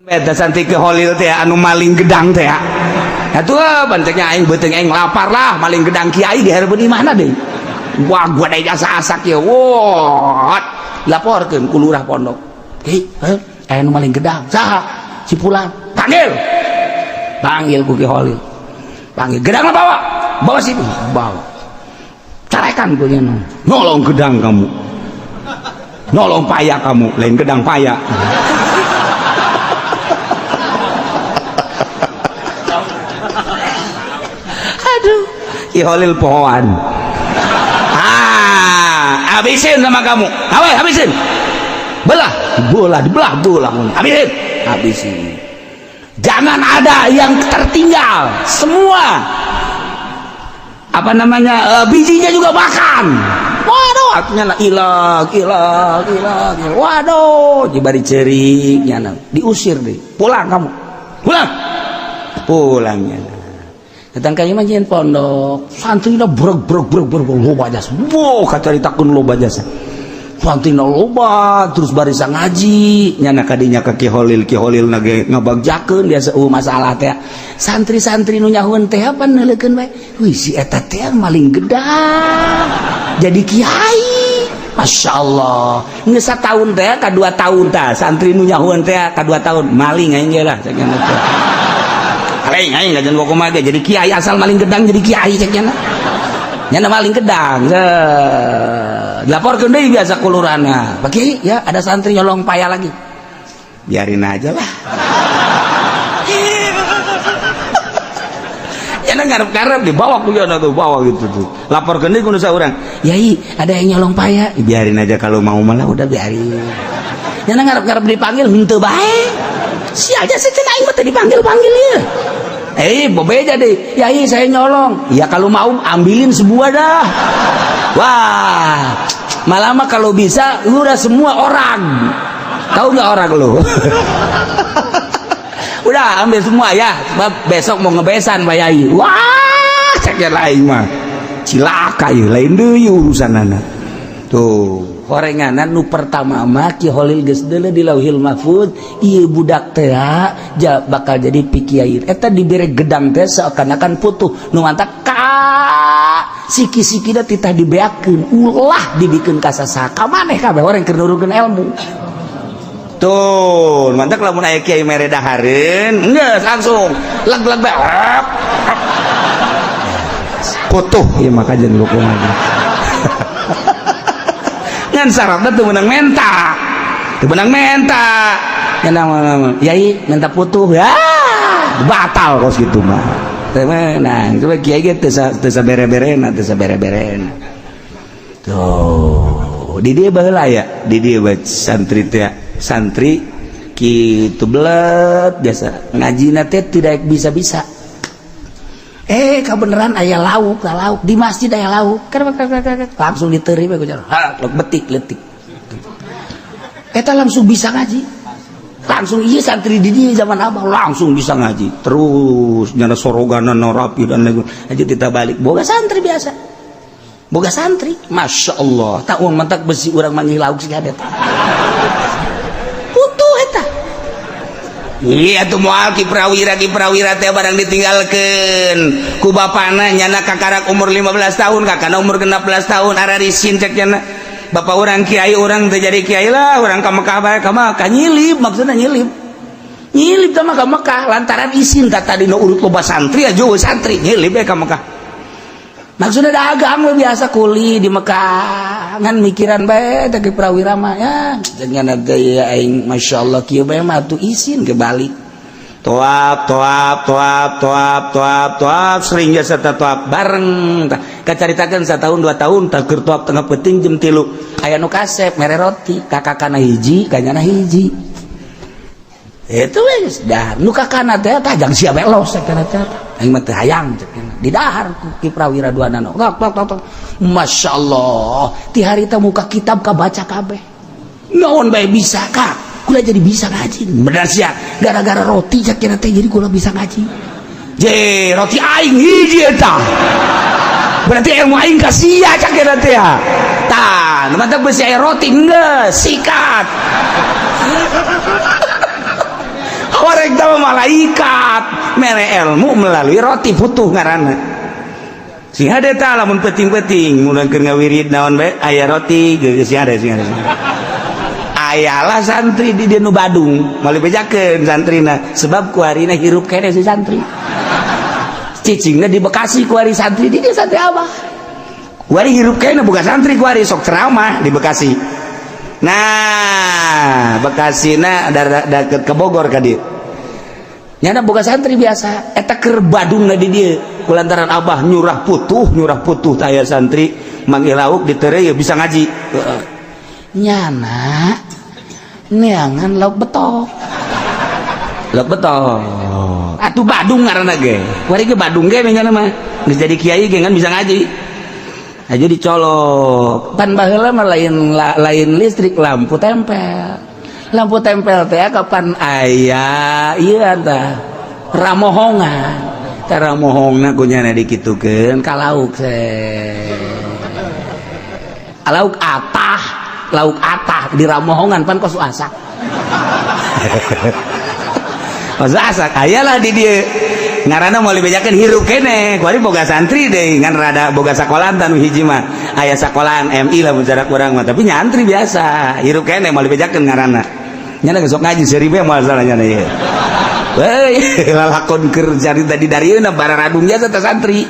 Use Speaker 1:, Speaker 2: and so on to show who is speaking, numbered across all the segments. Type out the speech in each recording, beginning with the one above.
Speaker 1: Eta santri ke Holil teh anu maling gedang teh. Atuh banteknya aing beuteung aing lapar lah maling gedang kiai dihareupeun di mana deui. Wah gua da jasa asak ya. Wah. Laporkeun ku lurah pondok. Aya anu maling gedang. Saha? Si fulan. Panggil. Panggil ku Ki Holil. Panggil gedang bawa. Bawa sini. Bawa. Carekan ku nya. Nolong gedang kamu. Nolong paya kamu, lain gedang paya. Aduh, Ki Holil pohoan. Habisin sama kamu. Awe, habisin. Belah, dibelah. Habisin. Jangan ada yang tertinggal. Semua bijinya juga makan. Waduh, artinya ilag. Waduh, jibari ceriknya diusir deh. Pulang kamu. Pulangnya. Datang ka imah nyen pondok, santrina breg loba jasa. Boh kacaritakeun loba jasa. Santrina loba terus barisa ngaji, nyana kadinya ka Ki Holil nage ngabagjakeun biasa masalah teh. Santri-santri nu nyahueun teh apa neuleukeun bae. Wih si eta teh maling gedang. Jadi kiai. Masya Allah. Ngeus sataun teh ka 2 tahun tah santri nu nyahueun teh ka 2 tahun maling aing ge lah cenah teh. Aing ngajen kumaha ge jadi kiai asal maling gedang jadi kiai cenah. Nyana maling gedang. Dilaporkeun deui biasa ku lurahna. Pak Kiai ya ada santri nyolong paya lagi. Biarin aja lah. Nyana ngarep-ngarep dibawa ku yana tuh, bawa gitu tuh. Laporkeun deui ku nu saurang. Yai, ada yang nyolong paya. Biarin aja kalau mau malah udah biarin. Nyana ngarep-ngarep dipanggil henteu bae. Sia aja cenah aing mah teh dipanggil-panggil ya. Bebeja deh. Yai saya nyolong. Ya kalau mau ambilin sebuah dah. Wah, malah mah kalau bisa lu udah semua orang. Tahu nggak orang lu? Udah ambil semua ya. Sebab besok mau ngebesan Pak Yai. Wah, ceknya lain mah. Cilaka ya, lain deui urusanana. Tuh. Horenganan nu pertama mah Ki Holil geus deuleu di Lauhil Mahfuz ieu budak teh bakal jadi pikiai eta dibere gedang teh seakan-akan putuh nu mantak siki-sikina titah dibeakeun ulah dibikeun ka sasaka maneh kabeh orang keur nurukeun ilmu tuh mantak lamun aya kiai mere dahareun geus langsung leg bae putuh ieu mah kajen lu kumaha ngan syaratnya tuh menang menta Yai minta putuh ya batal kos gitu mah nah coba kiai gitu teu bere-berena tuh di dia baheula ya di dia santri kitu belet biasa ngajina teh tidak bisa kebenaran aya lauk di masjid aya lauk langsung diterima ku jar betik letik eta langsung bisa ngaji langsung iya santri di dia zaman abah langsung bisa ngaji terus nyana soroganan rapi dan lagu aja kita balik boga santri biasa Masya Allah tak uang mantak besi orang manggil lauk sih ada iya tuh moal ki prawira teh barang ditinggalkeun ku bapana nyana kakarak umur 15 tahun kakana umur 16 tahun ararisin cek nyana bapak orang kiai orang teh jadi kiai lah orang ka Mekah bae ka Mekah nyilip maksudna nyilip ka Mekah lantaran isin tadi no urut loba santri aja santri nyilip ka Mekah maksudnya dagang we biasa kuli di Mekah ngan mikiran bae teh ki prawira mah ya jangan gaya aing masyaallah kieu bae mah tuh isin ke balik toap sering jasa toap bareng kacaritakeun satahun 2 tahun tah keur toap tengah peuting jam 3 aya nu kasep mere roti kakakana hiji kanyana hiji itu wes dah nu kakana teh tajang sia belos kana teh aing mah teh hayang di dahar ki prawira duana Masya Allah ti harita muka kitab ka baca kabeh naon bae bisa kak kula jadi bisa ngaji bener sia gara-gara roti cakina teh jadi kula bisa ngaji je roti aing hiji eta berarti ilmu aing ka sia cakina teh tah mantap besi roti geus sikat Orang tahu malaikat mere ilmu melalui roti putuh ngaranna sing ada tah lamun penting-penting mulai keur ngawirid naon bae aya roti geus sing ada ayalah santri di nu Badung malih bejakeun santrina sebab ku harina hirup kene si santri cicingna di Bekasi ku hari santri di dia santri abah ku hari hirup kene boga santri ku hari sok ceramah di Bekasi. Nah Bekasina deket ke Bogor ka dieu nyana boga santri biasa eta keur Badungna di dieu kulantaran abah nyurah putuh aya santri manggil lauk ditereu bisa ngaji nyana neangan lauk betok atuh Badung ngaranna ge kuari ge Badung ge nyana mah geus jadi kiai ge kan bisa ngaji aja dicolok pan baheula mah lain listrik lampu tempel teh kapan aya ieu tah ramohongan tara mohongna kunyana dikitukeun ka lauk lauk atah di ramohongan pan kos asak kos asak ayalah di dieu ngaranna moal dibejakeun hirup kene kuari boga santri deui ngan rada boga sakolahan tanu hiji mah aya sakolahan MI lah mun cara urang mah tapi nyantri biasa hirup kene moal dibejakeun ngaranna nyana geus sok ngaji seribe moal salah nyana ieu lalakon keur carita di darieuna bararadung jasa teh santri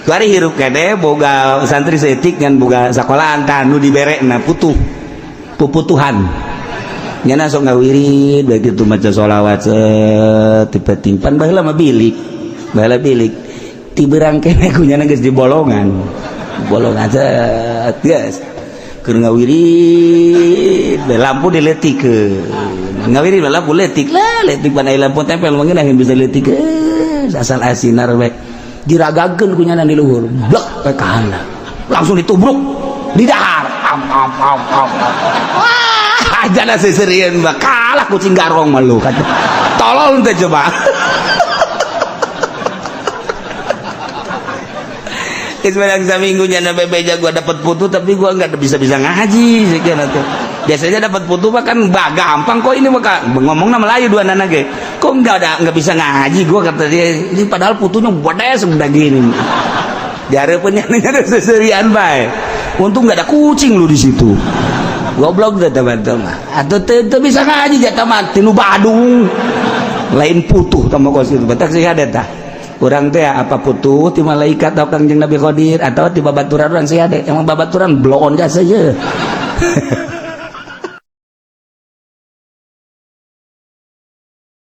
Speaker 1: kuari hirup kene boga santri setik ngan boga sakolahan tanu diberekna puputuhan nyana sok ngawirid bae kitu maca sholawat tipe timpan baheula mah bilik ti beurang kene ku nyana geus di bolongan geus keur ngawirid bae lampu dileutikeun ngawirid bae lampu leutik pan aya lampu tempel mangga bisa leutikeun asal asinar bae diragakeun ku nyana di luhur blek ka kahanna langsung ditubruk di dahar jana seserian mah kalah kucing garong mah lu kata tolol teh coba sebenarnya seminggu nyana bebeja gua dapat putu tapi gua nggak bisa ngaji sekian tuh biasanya dapat putu mah kan gampang kok ini mah ngomongna Melayu dua nana ge kok nggak bisa ngaji gua kata dia ini padahal putunya gede sebelah gini dihareupeun nyana seserian bae untung nggak ada kucing lu di situ goblok dah teman-teman atau bisa ngaji jatah mati nu Badung lain putuh tambah kos itu batak sih ada tah orang teh apa putuh ti malaikat atau Kangjeng Nabi Qadir atau ti babaturan orang sih ada emang babaturan bloon jasa aja